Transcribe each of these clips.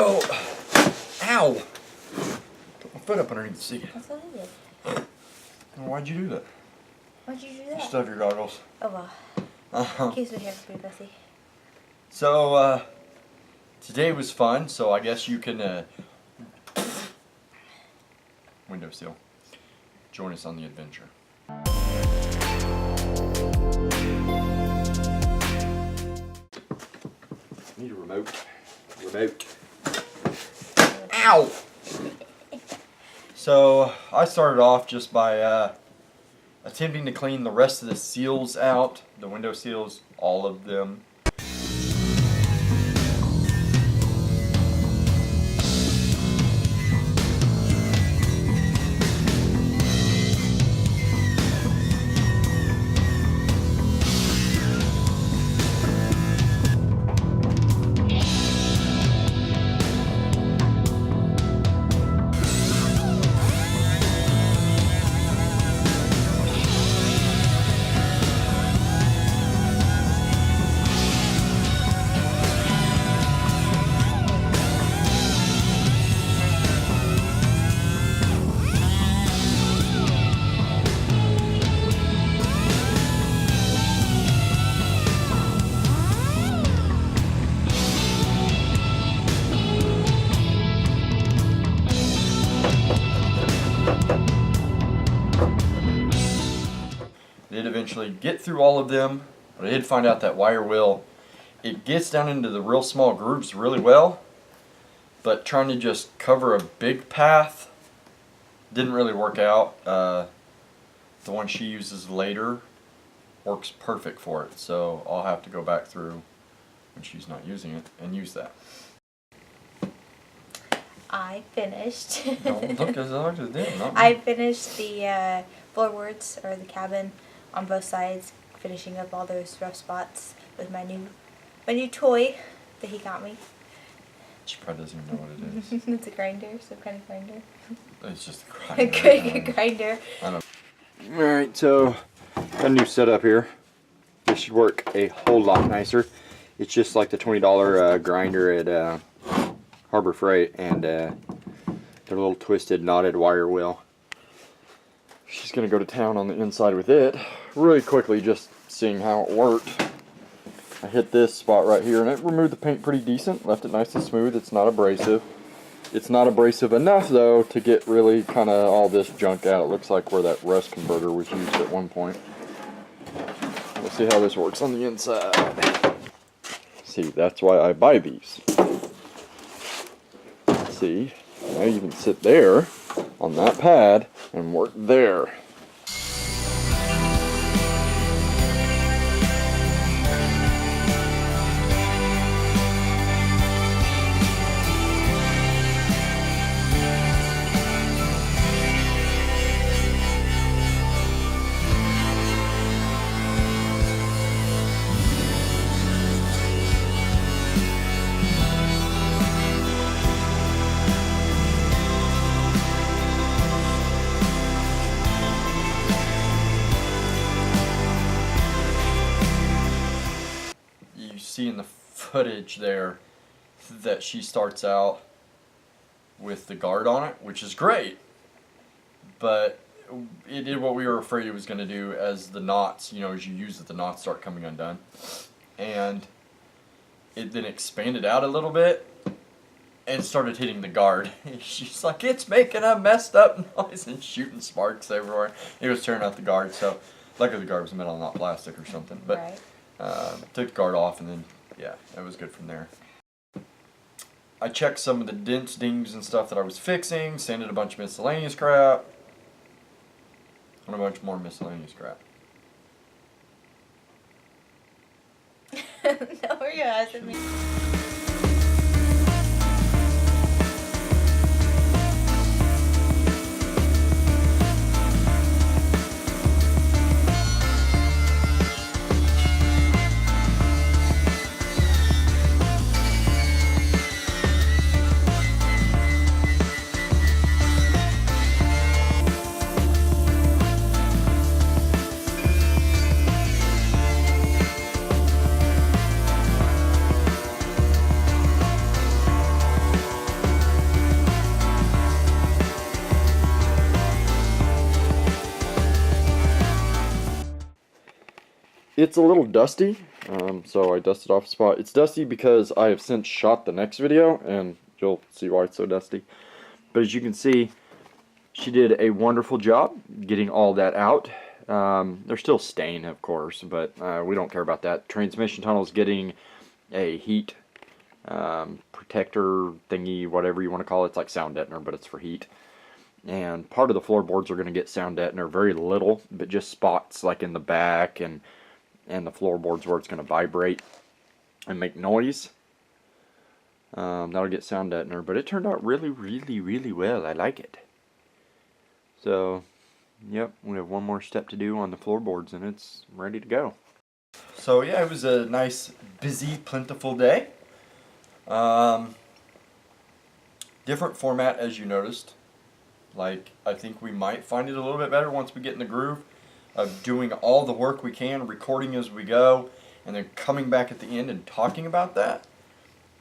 Oh, ow! Put my foot up underneath the seat. That's what I did. Why'd you do that? Why'd you do You that? still have your goggles. Oh well. In case we have to be messy. So, today was fun, so I guess you can, windowsill. Join us on the adventure. Need a remote. Remote. Ow! So, I started off just by, attempting to clean the rest of the seals out. The window seals, all of them. Did eventually get through all of them, but I did find out that wire wheel, it gets down into the real small grooves really well, but trying to just cover a big path didn't really work out. The one she uses later works perfect for it, so I'll have to go back through when she's not using it and use that. I finished. Don't look as hard as it did. I finished the floorboards or the cabin on both sides, finishing up all those rough spots with my new toy that he got me. She probably doesn't even know what it is. It's a grinder, some kind of grinder. It's just a A grinder. grinder. I don't. Alright, so a new setup here. This should work a whole lot nicer. It's just like the $20 grinder at Harbor Freight, and their little twisted knotted wire wheel. She's gonna go to town on the inside with it really quickly, just seeing how it worked. I hit this spot right here and it removed the paint pretty decent, left it nice and smooth. It's not abrasive. It's not abrasive enough though to get really kind of all this junk out. It looks like where that rust converter was used at one point. We'll see how this works on the inside. See, that's why I buy these. See, now you can sit there on that pad and work there. See in the footage there that she starts out with the guard on it, which is great, but it did what we were afraid it was going to do. As the knots, you know, as you use it, the knots start coming undone, and it then expanded out a little bit and started hitting the guard. She's like, it's making a messed up noise and shooting sparks everywhere. It was tearing out the guard, so luckily the guard was metal, not plastic or something, but Right. Took the guard off, and then, yeah, it was good from there. I checked some of the dents, dings, and stuff that I was fixing, sanded a bunch of miscellaneous crap, and a bunch more miscellaneous crap. No, you're asking me. It's a little dusty, so I dusted off a spot. It's dusty because I have since shot the next video, and you'll see why it's so dusty. But as you can see, she did a wonderful job getting all that out. There's still stain, of course, but we don't care about that. Transmission tunnel is getting a heat protector thingy, whatever you want to call it. It's like sound deadener, but it's for heat. And part of the floorboards are going to get sound deadener, very little, but just spots like in the back and the floorboards where it's going to vibrate and make noise. That'll get sound deadener, but it turned out really, really, really well. I like it. So, yep, we have one more step to do on the floorboards and it's ready to go. So yeah, it was a nice, busy, plentiful day. Different format, as you noticed. Like, I think we might find it a little bit better once we get in the groove of doing all the work we can, recording as we go, and then coming back at the end and talking about that.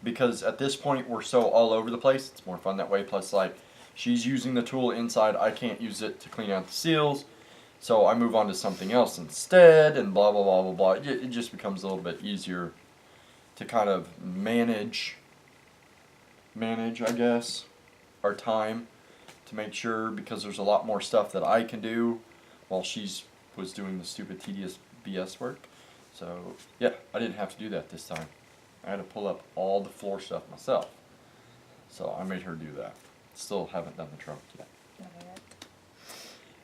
Because at this point, we're so all over the place, it's more fun that way. Plus, like, she's using the tool inside, I can't use it to clean out the seals, so I move on to something else instead, and blah, blah, blah, blah, blah. It just becomes a little bit easier to kind of manage, I guess, our time to make sure, because there's a lot more stuff that I can do while she's was doing the stupid tedious BS work. So yeah, I didn't have to do that this time. I had to pull up all the floor stuff myself. So I made her do that. Still haven't done the trunk yet.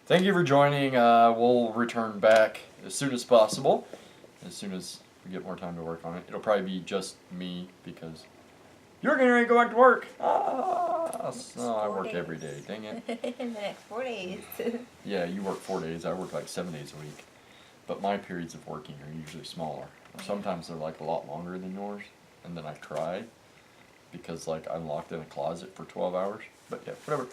Thank you for joining. We'll return back as soon as possible. As soon as we get more time to work on it. It'll probably be just me because you're getting ready to go back to work. So I work every day. Dang it. In the next 4 days. Yeah, you work 4 days. I work like 7 days a week. But my periods of working are usually smaller. Sometimes they're like a lot longer than yours. And then I cry because like I'm locked in a closet for 12 hours. But yeah, whatever.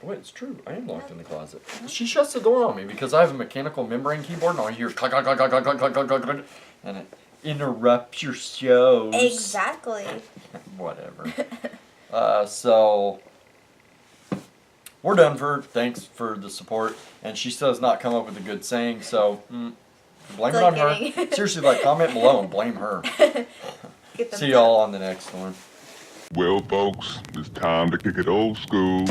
Wait, it's true. I am locked in the closet. She shuts the door on me because I have a mechanical membrane keyboard and all you hear is clack, clack, clack, clack, clack, clack, clack, clack, clack, and it interrupts your shows. Exactly. Whatever. So we're done for. Thanks for the support. And she still has not come up with a good saying, so blame it on her. Seriously, like, comment below and blame her. See y'all on the next one. Well, folks, it's time to kick it old school.